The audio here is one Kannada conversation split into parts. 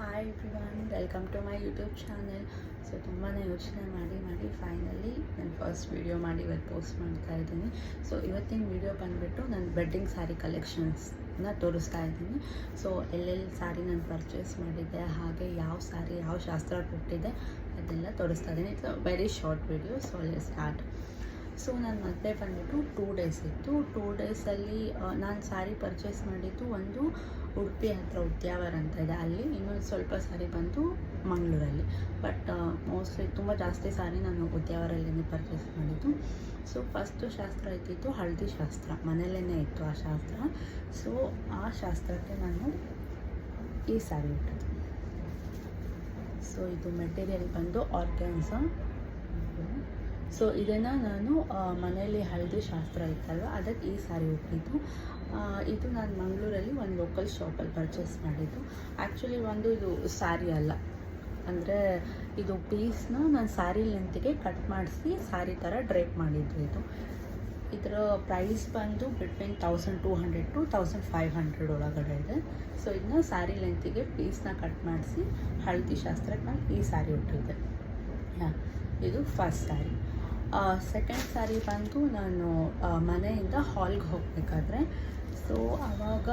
Hi everyone, welcome to my YouTube channel. So ತುಂಬಾ ಯೋಚನೆ ಮಾಡಿ ಫೈನಲಿ ನಾನು ಫಸ್ಟ್ ವೀಡಿಯೋ ಮಾಡಿ ಇವತ್ತು ಪೋಸ್ಟ್ ಮಾಡ್ತಾ ಇದ್ದೀನಿ. ಸೊ ಇವತ್ತಿನ ವೀಡಿಯೋ ಬಂದುಬಿಟ್ಟು ನಾನು ವೆಡ್ಡಿಂಗ್ ಸ್ಯಾರಿ ಕಲೆಕ್ಷನ್ಸ್ನ ತೋರಿಸ್ತಾ ಇದ್ದೀನಿ. ಸೊ ಎಲ್ಲೆಲ್ಲಿ ಸ್ಯಾರಿ ನಾನು ಪರ್ಚೇಸ್ ಮಾಡಿದ್ದೆ, ಹಾಗೆ ಯಾವ ಸ್ಯಾರಿ ಯಾವ ಶಾಸ್ತ್ರ ಕೊಟ್ಟಿದ್ದೆ ಅದೆಲ್ಲ ತೋರಿಸ್ತಾ ಇದ್ದೀನಿ. It's a very short video. So let's start. So ನನ್ನ ಮದುವೆ ಬಂದುಬಿಟ್ಟು 2 ಡೇಸ್ ಇತ್ತು. 2 ಡೇಸಲ್ಲಿ ನಾನು ಸ್ಯಾರಿ ಪರ್ಚೇಸ್ ಮಾಡಿದ್ದು ಒಂದು ಉಡುಪಿ ಹತ್ರ ಉದ್ಯಾವರ ಅಂತ ಇದೆ, ಅಲ್ಲಿ. ಇನ್ನೊಂದು ಸ್ವಲ್ಪ ಸಾರಿ ಬಂದು ಮಂಗಳೂರಲ್ಲಿ. ಬಟ್ ಮೋಸ್ಟ್ಲಿ ತುಂಬ ಜಾಸ್ತಿ ಸಾರಿ ನಾನು ಉದ್ಯಾವರಲ್ಲೇ ಪರ್ಚೇಸ್ ಮಾಡಿದ್ದು. ಸೊ ಫಸ್ಟು ಶಾಸ್ತ್ರ ಇದ್ದಿದ್ದು ಹಳದಿ ಶಾಸ್ತ್ರ, ಮನೆಯಲ್ಲೇ ಇತ್ತು ಆ ಶಾಸ್ತ್ರ. ಸೊ ಆ ಶಾಸ್ತ್ರಕ್ಕೆ ನಾನು ಈ ಸ್ಯಾರಿ ಇಟ್ಟದ್ದು. ಸೊ ಇದು ಮೆಟೀರಿಯಲ್ ಬಂದು ಆರ್ಗ್ಯಾನ್ಸಾ. ಸೊ ಇದನ್ನು ನಾನು ಮನೆಯಲ್ಲಿ ಹಳದಿ ಶಾಸ್ತ್ರ ಇತ್ತಲ್ವ, ಅದಕ್ಕೆ ಈ ಸ್ಯಾರಿ ಉಟ್ಟಿದ್ದು. ಇದು ನಾನು ಮಂಗಳೂರಲ್ಲಿ ಒಂದು ಲೋಕಲ್ ಶಾಪಲ್ಲಿ ಪರ್ಚೇಸ್ ಮಾಡಿದ್ದು. ಆ್ಯಕ್ಚುಲಿ ಇದು ಸ್ಯಾರಿ ಅಲ್ಲ, ಅಂದರೆ ಇದು ಪೀಸ್ನ ನಾನು ಸ್ಯಾರಿ ಲೆಂತಿಗೆ ಕಟ್ ಮಾಡಿಸಿ ಸ್ಯಾರಿ ಥರ ಡ್ರೇಪ್ ಮಾಡಿದ್ದು. ಇದರ ಪ್ರೈಸ್ ಬಂದು ಬಿಟ್ವೀನ್ 1200 to 1500 ಒಳಗಡೆ ಇದೆ. ಸೊ ಇದನ್ನ ಸ್ಯಾರಿ ಲೆಂತಿಗೆ ಪೀಸ್ನ ಕಟ್ ಮಾಡಿಸಿ ಹಳದಿ ಶಾಸ್ತ್ರಕ್ಕೆ ನಾನು ಈ ಸ್ಯಾರಿ ಉಟ್ಟಿದ್ದೆ. ಇದು ಫಸ್ಟ್ ಸ್ಯಾರಿ. ಸೆಕೆಂಡ್ ಸ್ಯಾರಿ ಬಂದು ನಾನು ಮನೆಯಿಂದ ಹಾಲ್ಗೆ ಹೋಗಬೇಕಾದ್ರೆ, ಸೊ ಆವಾಗ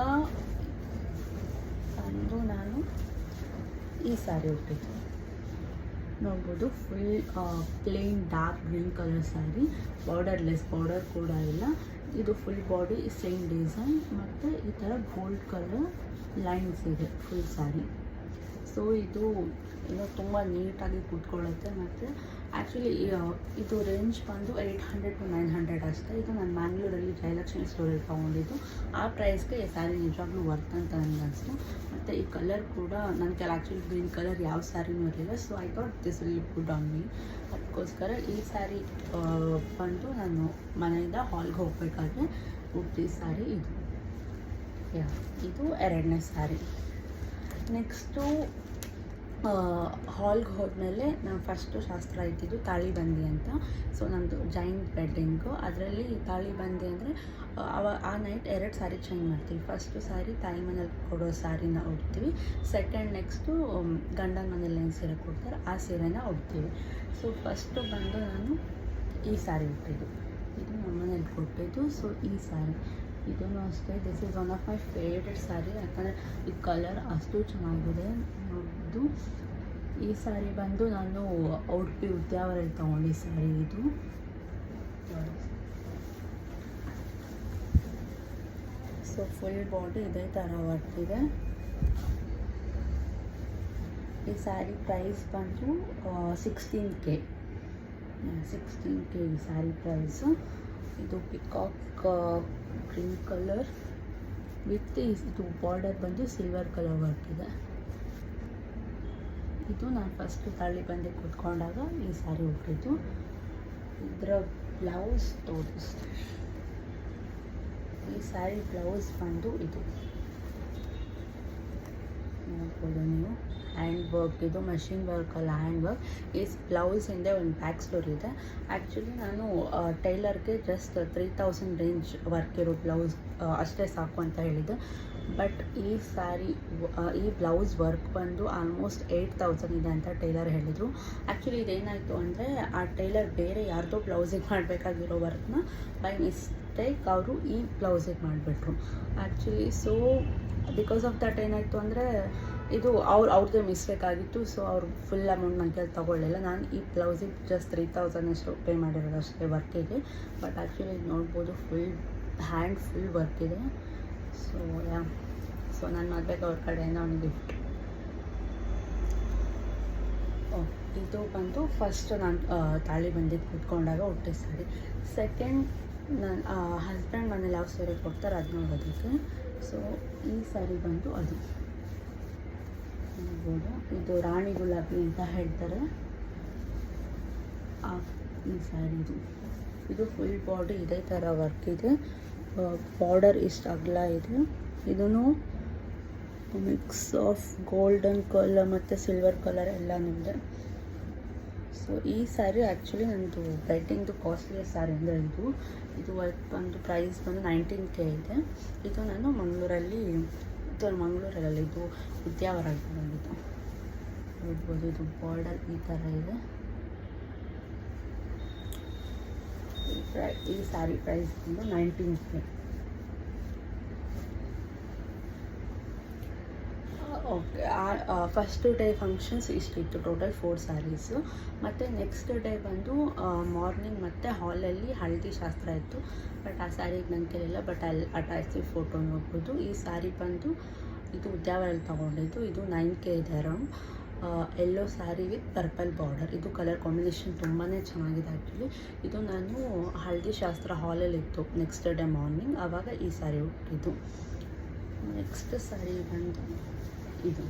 ಬಂದು ನಾನು ಈ ಸ್ಯಾರಿ ಉಟ್ಟಿದ್ದು. ನೋಡ್ಬೋದು, full plane dark green colour sari, borderless, border ಕೂಡ ಇಲ್ಲ. ಇದು ಫುಲ್ ಬಾಡಿ ಸೇಮ್ ಡಿಸೈನ್ ಮತ್ತು ಈ ಥರ ಗೋಲ್ಡ್ ಕಲರ್ ಲೈನ್ಸ್ ಇದೆ ಫುಲ್ ಸ್ಯಾರಿ. ಸೊ ಇದು ತುಂಬ ನೀಟಾಗಿ ಕೂತ್ಕೊಳ್ಳುತ್ತೆ. ಮತ್ತು ಆ್ಯಕ್ಚುಲಿ ಇದು ರೇಂಜ್ ಬಂದು 800 to 900 ಅಷ್ಟೇ. ಇದು ನಾನು ಮ್ಯಾಂಗ್ಳೂರಲ್ಲಿ ಜಯಲಕ್ಷ್ಮಿ ಸ್ಟೋರಲ್ಲಿ ತೊಗೊಂಡಿದ್ದು. ಆ ಪ್ರೈಸ್ಗೆ ಈ ಸ್ಯಾರಿ ನಿಜವಾಗ್ಲೂ ವರ್ತ್ ಅಂತ ನನಗೆ ಅನಿಸ್ತು. ಮತ್ತು ಈ ಕಲರ್ ಕೂಡ ನನ್ನ ಕೆಲ ಆ್ಯಕ್ಚುಲಿ ಗ್ರೀನ್ ಕಲರ್ ಯಾವ ಸ್ಯಾರಿನೂ ಇರಲಿಲ್ಲ. So I thought this will good on me. ಅದಕ್ಕೋಸ್ಕರ ಈ ಸ್ಯಾರಿ ಬಂದು ನಾನು ಮನೆಯಿಂದ ಹಾಲ್ಗೆ ಹೋಗಬೇಕಾದ್ರೆ ಉಟ್ಟಿ ಸ್ಯಾರಿ ಇದು. ಇದು ಎರಡನೇ ಸ್ಯಾರಿ. ನೆಕ್ಸ್ಟು ಹಾಲ್ಗೆ ಹೋದ್ಮೇಲೆ ನಾನು ಫಸ್ಟು ಶಾಸ್ತ್ರ ಇದ್ದಿದ್ದು ತಾಳಿ ಬಂದಿ ಅಂತ. ಸೊ ನಮ್ಮದು ಜೈನ್ ವೆಡ್ಡಿಂಗು. ಅದರಲ್ಲಿ ತಾಳಿ ಬಂದಿ ಅಂದರೆ ಆ ನೈಟ್ 2 ಸ್ಯಾರಿ ಚೇಂಜ್ ಮಾಡ್ತೀವಿ. ಫಸ್ಟು ಸ್ಯಾರಿ ತಾಯಿ ಮನೇಲಿ ಕೊಡೋ ಸ್ಯಾರಿನ ಉಡ್ತೀವಿ. ಸೆಕೆಂಡ್ ನೆಕ್ಸ್ಟು ಗಂಡನ ಮನೇಲಿ ಏನು ಸೀರೆ ಕೊಡ್ತಾರೆ ಆ ಸೀರೆನ ಉಡ್ತೀವಿ. ಸೊ ಫಸ್ಟು ಬಂದು ನಾನು ಈ ಸ್ಯಾರಿ ಉಟ್ಟಿದ್ದು. ಇದು ನಮ್ಮ ಮನೇಲಿ ಕೊಟ್ಟಿದ್ದು. ಸೊ ಈ ಸ್ಯಾರಿ ಇದೂ ಅಷ್ಟೇ, this is one of my favourite sari. ಯಾಕಂದರೆ ಈ ಕಲರ್ ಅಷ್ಟು ಚೆನ್ನಾಗಿದೆ ನೋಡ್ಬೋದು. ಈ ಸ್ಯಾರಿ ಬಂದು ನಾನು ಉಡುಪಿ ಉದ್ಯಾವರಲ್ಲಿ ತೊಗೊಂಡು ಸ್ಯಾರಿ ಇದು. ಸೊ ಫುಲ್ ಬಾಡಿ ಇದೇ ಥರ ಬರ್ತಿದೆ. ಈ ಸ್ಯಾರಿ ಪ್ರೈಸ್ ಬಂದು 16K ಈ ಸ್ಯಾರಿ ಪ್ರೈಸು. ಇದು ಪಿಕಾಕ್ ಗ್ರೀನ್ ಕಲರ್ ವಿತ್ ಇದು ಬಾರ್ಡರ್ ಬಂದು ಸಿಲ್ವರ್ ಕಲರ್ ವರ್ಕ್ ಇದೆ. ಇದು ನಾನು ಫಸ್ಟು ತಾಳಿ ಬಂದು ಕೂತ್ಕೊಂಡಾಗ ಈ ಸ್ಯಾರಿ ಉಟ್ಟಿದ್ದು. ಇದರ ಬ್ಲೌಸ್ ತೋರಿಸ್ತೀನಿ. ಈ ಸ್ಯಾರಿ ಬ್ಲೌಸ್ ಬಂದು ಇದು ನೋಡ್ಬೋದು ನೀವು. ಹ್ಯಾಂಡ್ ವರ್ಕ್, ಇದು ಮಷಿನ್ ವರ್ಕ್ ಅಲ್ಲ, ಹ್ಯಾಂಡ್ ವರ್ಕ್. ಈ ಬ್ಲೌಸ್ ಹಿಂದೆ ಒಂದು ಬ್ಯಾಕ್ ಸ್ಟೋರಿ ಇದೆ. ಆ್ಯಕ್ಚುಲಿ ನಾನು ಟೈಲರ್ಗೆ ಜಸ್ಟ್ 3000 ರೇಂಜ್ ವರ್ಕ್ ಇರೋ ಬ್ಲೌಸ್ ಅಷ್ಟೇ ಸಾಕು ಅಂತ ಹೇಳಿದ್ದೆ. ಬಟ್ ಈ ಸ್ಯಾರಿ ಈ ಬ್ಲೌಸ್ ವರ್ಕ್ ಬಂದು ಆಲ್ಮೋಸ್ಟ್ 8000 ಇದೆ ಅಂತ ಟೈಲರ್ ಹೇಳಿದರು. ಆ್ಯಕ್ಚುಲಿ ಇದೇನಾಯಿತು ಅಂದರೆ ಆ ಟೈಲರ್ ಬೇರೆ ಯಾರ್ದೋ ಬ್ಲೌಸಿಗೆ ಮಾಡಬೇಕಾಗಿರೋ ವರ್ಕ್ನ ಬೈ ಮಿಸ್ಟೇಕ್ ಅವರು ಈ ಬ್ಲೌಸಿಗೆ ಮಾಡಿಬಿಟ್ರು actually. So because of that ಏನಾಯಿತು ಅಂದರೆ ಇದು ಅವ್ರದ್ದೇ ಮಿಸ್ಟೇಕ್ ಆಗಿತ್ತು. ಸೊ ಅವ್ರು ಫುಲ್ ಅಮೌಂಟ್ ನನ್ನ ಕೈಲಿ ತೊಗೊಳ್ಳಿಲ್ಲ. ನಾನು ಈ ಬ್ಲೌಸಿಗೆ ಜಸ್ಟ್ 3000 ಅಷ್ಟು ಪೇ ಮಾಡಿರೋದು ಅಷ್ಟೇ ವರ್ಕಿಗೆ. ಬಟ್ ಆ್ಯಕ್ಚುಲಿ ನೋಡ್ಬೋದು ಫುಲ್ ಹ್ಯಾಂಡ್ ಫುಲ್ ವರ್ಕ್ ಇದೆ. ಸೊ ನನ್ನ ಮದುವೆಗೆ ಅವ್ರ ಕಡೆಯಿಂದ ಒಂದು ಗಿಫ್ಟ್. ಇದು ಬಂದು ಫಸ್ಟ್ ನಾನು ತಾಳಿ ಬಂದಿದ್ದು ಕೂತ್ಕೊಂಡಾಗ ಉಟ್ಟೆ ಸ್ಯಾರಿ. ಸೆಕೆಂಡ್ ನನ್ನ ಹಸ್ಬೆಂಡ್ ಮನೇಲಿ ಯಾವ ಸೀರೆ ಕೊಡ್ತಾರೆ ಅದು ನೋಡೋದಕ್ಕೆ. ಸೊ ಈ ಸ್ಯಾರಿ ಬಂದು ಅದು ನೋಡ್ಬೋದು, ಇದು ರಾಣಿ ಗುಲಾಬಿ ಅಂತ ಹೇಳ್ತಾರೆ ಈ ಸ್ಯಾರಿದು. ಇದು ಫುಲ್ ಬಾಡಿ ಇದೇ ಥರ ವರ್ಕ್ ಇದೆ. ಬಾರ್ಡರ್ ಇಷ್ಟು ಅಗಲ ಇದೆ. ಇದೂ ಮಿಕ್ಸ್ ಆಫ್ ಗೋಲ್ಡನ್ ಕಲರ್ ಮತ್ತು ಸಿಲ್ವರ್ ಕಲರ್ ಎಲ್ಲನೂ ಇದೆ. ಸೊ ಈ ಸ್ಯಾರಿ ಆ್ಯಕ್ಚುಲಿ ನನ್ನದು ವೆಡ್ಡಿಂಗ್ದು ಕಾಸ್ಟ್ಲಿಯಸ್ಟ್ ಸ್ಯಾರಿ ಅಂದರೆ ಇದು ಬಂದು ಪ್ರೈಸ್ ಬಂದು 19K ಇದೆ. ಇದು ನಾನು ಮಂಗಳೂರಲ್ಲಿ ಇದು ಉದ್ಯಾವರ ಬಂದಿದ್ದು. ನೋಡ್ಬೋದು. ಇದು ಬಾರ್ಡರ್ ಈ ಥರ ಇದೆ. ಈ ಸ್ಯಾರಿ ಪ್ರೈಸ್ ಬಂದು 19K. Okay, first day functions ಇಷ್ಟಿತ್ತು, ಟೋಟಲ್ 4 ಸ್ಯಾರೀಸು. ಮತ್ತು ನೆಕ್ಸ್ಟ್ ಡೇ ಬಂದು ಮಾರ್ನಿಂಗ್ ಮತ್ತು ಹಾಲಲ್ಲಿ ಹಳದಿ ಶಾಸ್ತ್ರ ಇತ್ತು. ಬಟ್ ಆ ಸ್ಯಾರಿಗೆ ನನ್ನ ಕೇಳಿಲ್ಲ, ಬಟ್ ಅಲ್ಲಿ ಅಟ್ಯಾಚ್ ಫೋಟೋ ನೋಡ್ಬೋದು. ಈ ಸ್ಯಾರಿ ಬಂದು ಇದು ಉದ್ಯಾವರಲ್ಲಿ ತೊಗೊಂಡಿದ್ದು. ಇದು 9K ಇದೆ around. Yellow sari with purple border. ಇದು ಕಲರ್ ಕಾಂಬಿನೇಷನ್ ತುಂಬಾ ಚೆನ್ನಾಗಿದೆ ಆ್ಯಕ್ಚುಲಿ. ಇದು ನಾನು ಹಳದಿ ಶಾಸ್ತ್ರ ಹಾಲಲ್ಲಿತ್ತು ನೆಕ್ಸ್ಟ್ ಡೇ ಮಾರ್ನಿಂಗ್, ಆವಾಗ ಈ ಸ್ಯಾರಿ ಹುಟ್ಟಿದ್ದು. ನೆಕ್ಸ್ಟ್ ಸ್ಯಾರಿ ಬಂದು ಇದು.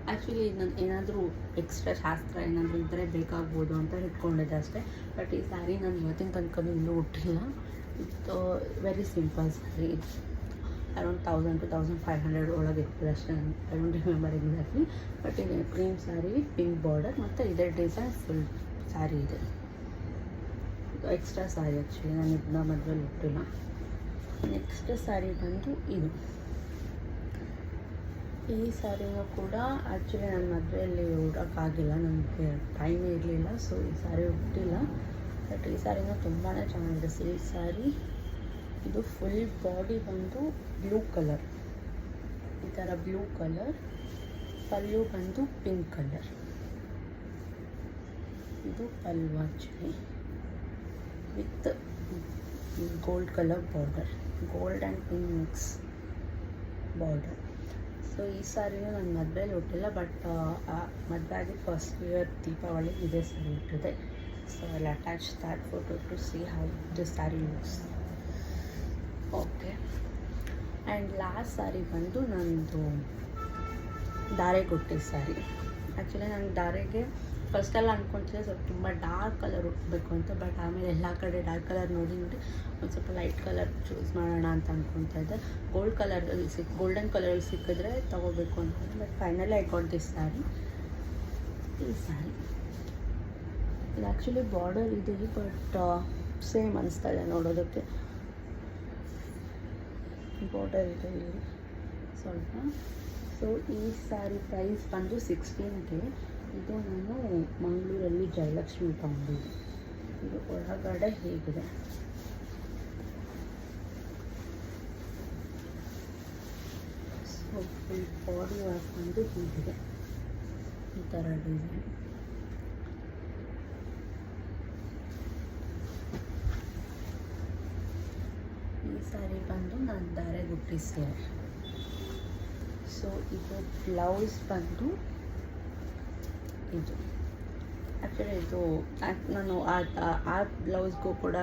ಆ್ಯಕ್ಚುಲಿ ನಾನು ಏನಾದರೂ ಎಕ್ಸ್ಟ್ರಾ ಶಾಸ್ತ್ರ ಏನಾದರೂ ಇದ್ದರೆ ಬೇಕಾಗ್ಬೋದು ಅಂತ ಇಟ್ಕೊಂಡಿದ್ದೆ ಅಷ್ಟೇ. ಬಟ್ ಈ ಸ್ಯಾರಿ ನಾನು ಇವತ್ತಿನ ತನಕ ಇನ್ನೂ ಹುಟ್ಟಿಲ್ಲ. ಇದು very simple sari. Around 1000 to 1500 ಒಳಗೆ ಇರ್ತದೆ ಅಷ್ಟೇ. I don't remember exactly. But ಇದು cream sari with pink border ಮತ್ತು ಇದೇ ಡಿಸೈನ್ ಫುಲ್ ಸ್ಯಾರಿ ಇದೆ. ಎಕ್ಸ್ಟ್ರಾ ಸ್ಯಾರಿ ಆ್ಯಕ್ಚುಲಿ, ನಾನು ಇದನ್ನ ಮದುವೆಲಿ ಹುಟ್ಟಿಲ್ಲ. ನೆಕ್ಸ್ಟ್ ಸ್ಯಾರಿ ಬಂದು ಇದು. ಈ ಸ್ಯಾರಿನೂ ಕೂಡ ಆ್ಯಕ್ಚುಲಿ ನನ್ನ ಮದುವೆಯಲ್ಲಿ ಉಡೋಕ್ಕಾಗಿಲ್ಲ, ನನಗೆ ಟೈಮೇ ಇರಲಿಲ್ಲ, ಸೊ ಈ ಸ್ಯಾರಿ ಹುಟ್ಟಿಲ್ಲ. ಬಟ್ ಈ ಸ್ಯಾರಿನೂ ತುಂಬಾ ಚೆನ್ನಾಗಿದೆ. ಸಿಲ್ಕ್ ಸ್ಯಾರಿ. ಇದು ಫುಲ್ ಬಾಡಿ ಬಂದು ಬ್ಲೂ ಕಲರ್, ಈ ಥರ ಬ್ಲೂ ಕಲರ್. ಪಲ್ಲು ಬಂದು ಪಿಂಕ್ ಕಲರ್. ಇದು pallu actually with gold colour border, gold and pink mix border. So ಈ ಸ್ಯಾರಿನೂ ನನ್ನ ಮದುವೆಯಲ್ಲಿ ಹುಟ್ಟಿಲ್ಲ, ಬಟ್ ಮದುವೆ ಆಗಿ ಫಸ್ಟ್ ಇಯರ್ ದೀಪಾವಳಿ ಇದೇ ಸ್ಯಾರಿ ಹುಟ್ಟಿದೆ. So I will attach that photo to see how this sari looks. Okay, and last sari ಬಂದು ನನ್ನದು ಧಾರೆ ಕೊಟ್ಟಿದ್ದ ಸ್ಯಾರಿ. ಆ್ಯಕ್ಚುಲಿ ನಾನು ಧಾರೆಗೆ ಫಸ್ಟೆಲ್ಲ ಅಂದ್ಕೊತಿದ್ದೆ ಸ್ವಲ್ಪ ತುಂಬ ಡಾರ್ಕ್ ಕಲರ್ ಉಟ್ಬೇಕು ಅಂತ. ಬಟ್ ಆಮೇಲೆ ಎಲ್ಲ ಕಡೆ ಡಾರ್ಕ್ ಕಲರ್ ನೋಡಿ ಒಂದು ಸ್ವಲ್ಪ ಲೈಟ್ ಕಲರ್ ಚೂಸ್ ಮಾಡೋಣ ಅಂತ ಅಂದ್ಕೊತಾ ಇದ್ದೆ. ಗೋಲ್ಡನ್ ಕಲರಲ್ಲಿ ಸಿಕ್ಕಿದ್ರೆ ತೊಗೋಬೇಕು ಅಂದ್ಕೊಂಡೆ. But finally I got this sari. ಈ ಸ್ಯಾರಿ ಇದು ಆ್ಯಕ್ಚುಲಿ ಬಾರ್ಡರ್ ಇದೆ, ಬಟ್ ಸೇಮ್ ಅನಿಸ್ತಾ ಇದೆ ನೋಡೋದಕ್ಕೆ. ಬಾರ್ಡರ್ ಇದೆ ಇಲ್ಲಿ ಸ್ವಲ್ಪ. ಸೊ ಈ ಸ್ಯಾರಿ ಪ್ರೈಸ್ ಬಂದು 16K. ಇದು ನಾನು ಮಂಗಳೂರಲ್ಲಿ ಜಯಲಕ್ಷ್ಮಿ ತೊಗೊಂಡಿದ್ದೆ. ಇದು ಒಳಗಡೆ ಹೇಗಿದೆ, ಸೊ ಫುಲ್ ಬಾಡಿ ವರ್ಕ್ ಬಂದು ಹೀಗಿದೆ, ಈ ಥರ ಡಿಸೈನ್. ಈ ಸ್ಯಾರಿ ಬಂದು ನಾನು ಧಾರೆ ಗುಟ್ಟಿ ಸ್ಯಾರಿ. ಸೊ ಇದು ಬ್ಲೌಸ್ ಬಂದು ಇದು. ಆ್ಯಕ್ಚುಲಿ ಇದು ನಾನು ಆ ಬ್ಲೌಸ್ಗೂ ಕೂಡ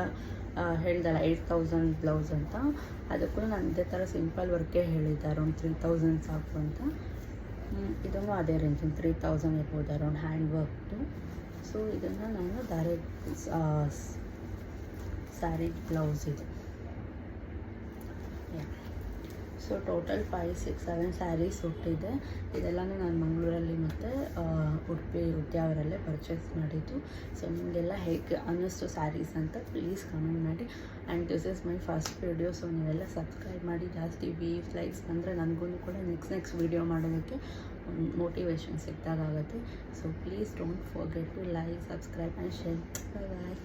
ಹೇಳ್ದಲ್ಲ 8000 ಬ್ಲೌಸ್ ಅಂತ, ಅದಕ್ಕೂ ನಾನು ಇದೇ ಥರ ಸಿಂಪಲ್ ವರ್ಕೇ ಹೇಳಿದ್ದೆ, ಅರೌಂಡ್ 3000 ಸಾಕು ಅಂತ. ಇದನ್ನು ಅದೇ ರೇಂಜ್ 3000 ಇರ್ಬೋದು ಅರೌಂಡ್ ಹ್ಯಾಂಡ್ ವರ್ಕ್ದು. ಸೊ ಇದನ್ನು ನಾನು ಧಾರೆ ಸ್ಯಾರಿ ಬ್ಲೌಸ್ ಇದು. ಸೊ ಟೋಟಲ್ 5, 6, 7 ಸ್ಯಾರೀಸ್ ಹುಟ್ಟಿದೆ. ಇದೆಲ್ಲನೂ ನಾನು ಮಂಗಳೂರಲ್ಲಿ ಮತ್ತು ಉಡುಪಿ ಉದ್ಯಾವರಲ್ಲೇ ಪರ್ಚೇಸ್ ಮಾಡಿದ್ದು. ಸೊ ನಿಮಗೆಲ್ಲ ಹೇಗೆ ಅನ್ನಿಸ್ತು ಸ್ಯಾರೀಸ್ ಅಂತ ಪ್ಲೀಸ್ ಕಮೆಂಟ್ ಮಾಡಿ. And this is my first video. So ನೀವೆಲ್ಲ ಸಬ್ಸ್ಕ್ರೈಬ್ ಮಾಡಿ. ಜಾಸ್ತಿ ವ್ಯೂಸ್ ಲೈಕ್ಸ್ ಬಂದರೆ ನನಗೂ ಕೂಡ ನೆಕ್ಸ್ಟ್ ವಿಡಿಯೋ ಮಾಡೋದಕ್ಕೆ ಮೋಟಿವೇಶನ್ ಸಿಕ್ಕಾಗುತ್ತೆ. So please don't forget to like, subscribe and share. Bye.